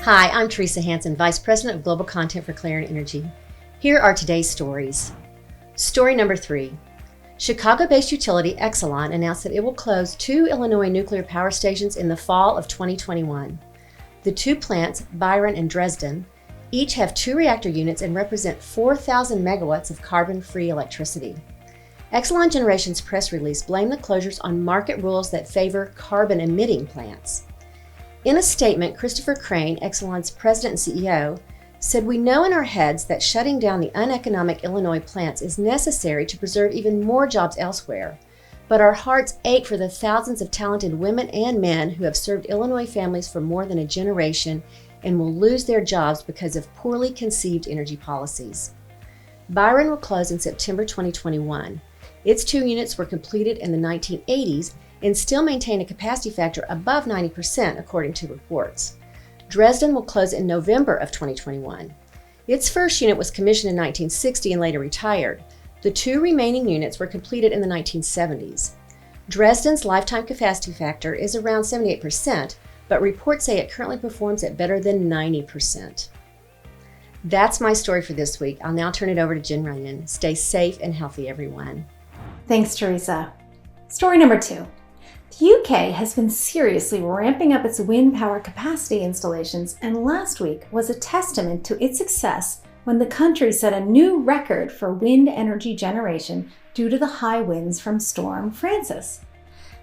Hi, I'm Teresa Hansen, Vice President of Global Content for Clarion Energy. Here are today's stories. Story number 3. Chicago-based utility Exelon announced that it will close 2 Illinois nuclear power stations in the fall of 2021. The 2 plants, Byron and Dresden, each have 2 reactor units and represent 4,000 megawatts of carbon-free electricity. Exelon Generation's press release blamed the closures on market rules that favor carbon-emitting plants. In a statement, Christopher Crane, Exelon's president and CEO, said, "We know in our heads that shutting down the uneconomic Illinois plants is necessary to preserve even more jobs elsewhere, but our hearts ache for the thousands of talented women and men who have served Illinois families for more than a generation and will lose their jobs because of poorly conceived energy policies." Byron will close in September 2021. Its 2 units were completed in the 1980s and still maintain a capacity factor above 90%, according to reports. Dresden will close in November of 2021. Its first unit was commissioned in 1960 and later retired. The 2 remaining units were completed in the 1970s. Dresden's lifetime capacity factor is around 78%, but reports say it currently performs at better than 90%. That's my story for this week. I'll now turn it over to Jen Runyon. Stay safe and healthy, everyone. Thanks, Teresa. Story number 2. The UK has been seriously ramping up its wind power capacity installations, and last week was a testament to its success when the country set a new record for wind energy generation due to the high winds from Storm Francis.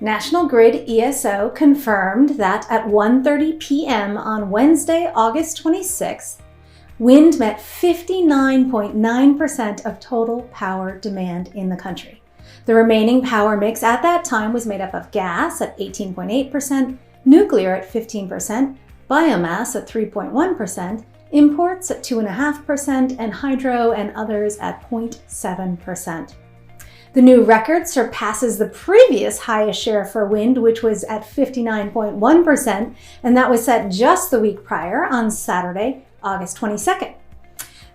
National Grid ESO confirmed that at 1:30 p.m. on Wednesday, August 26th, wind met 59.9% of total power demand in the country. The remaining power mix at that time was made up of gas at 18.8%, nuclear at 15%, biomass at 3.1%, imports at 2.5%, and hydro and others at 0.7%. The new record surpasses the previous highest share for wind, which was at 59.1%, and that was set just the week prior on Saturday, August 22nd.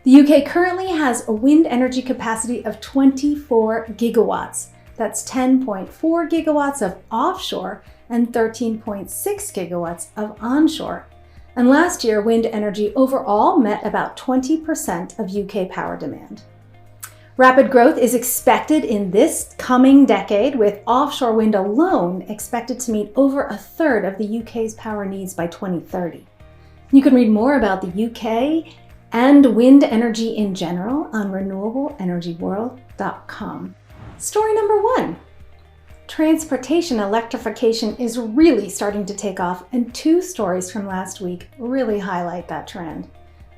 The UK currently has a wind energy capacity of 24 gigawatts. That's 10.4 gigawatts of offshore and 13.6 gigawatts of onshore. And last year, wind energy overall met about 20% of UK power demand. Rapid growth is expected in this coming decade, with offshore wind alone expected to meet over a third of the UK's power needs by 2030. You can read more about the UK and wind energy in general on renewableenergyworld.com. Story number 1. Transportation electrification is really starting to take off, and 2 stories from last week really highlight that trend.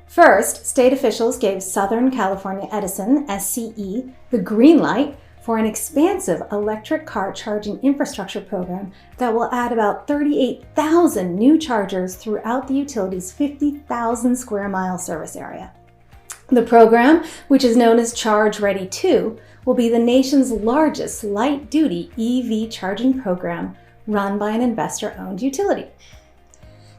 First, state officials gave Southern California Edison, SCE, the green light for an expansive electric car charging infrastructure program that will add about 38,000 new chargers throughout the utility's 50,000 square mile service area. The program, which is known as Charge Ready 2, will be the nation's largest light-duty EV charging program run by an investor-owned utility.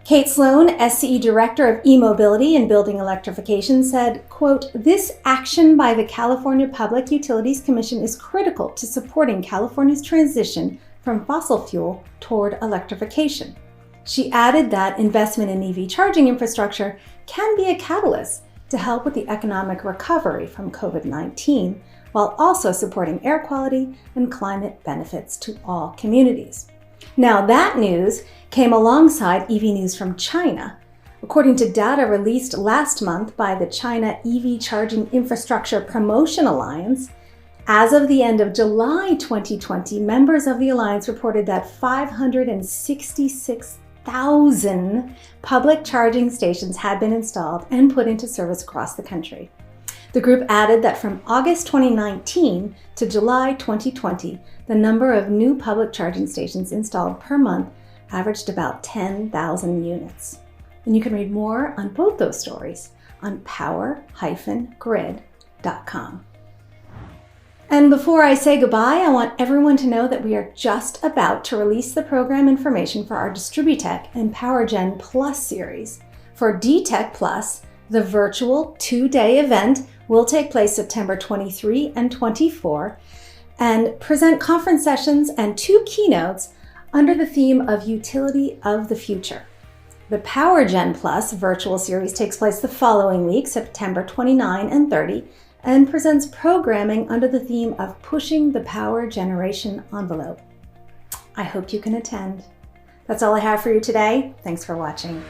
Kate Sloan, SCE Director of E-Mobility and Building Electrification, said, quote, "This action by the California Public Utilities Commission is critical to supporting California's transition from fossil fuel toward electrification." She added that investment in EV charging infrastructure can be a catalyst to help with the economic recovery from COVID-19, while also supporting air quality and climate benefits to all communities. Now, that news came alongside EV news from China. According to data released last month by the China EV Charging Infrastructure Promotion Alliance, as of the end of July 2020, members of the alliance reported that 566,000 public charging stations had been installed and put into service across the country. The group added that from August 2019 to July 2020, the number of new public charging stations installed per month averaged about 10,000 units. And you can read more on both those stories on power-grid.com. And before I say goodbye, I want everyone to know that we are just about to release the program information for our Distributech and PowerGen Plus series. For DTech Plus, the virtual 2-day event will take place September 23 and 24 and present conference sessions and 2 keynotes under the theme of Utility of the Future. The Power Gen Plus virtual series takes place the following week, September 29 and 30, and presents programming under the theme of pushing the power generation envelope. I hope you can attend. That's all I have for you today. Thanks for watching.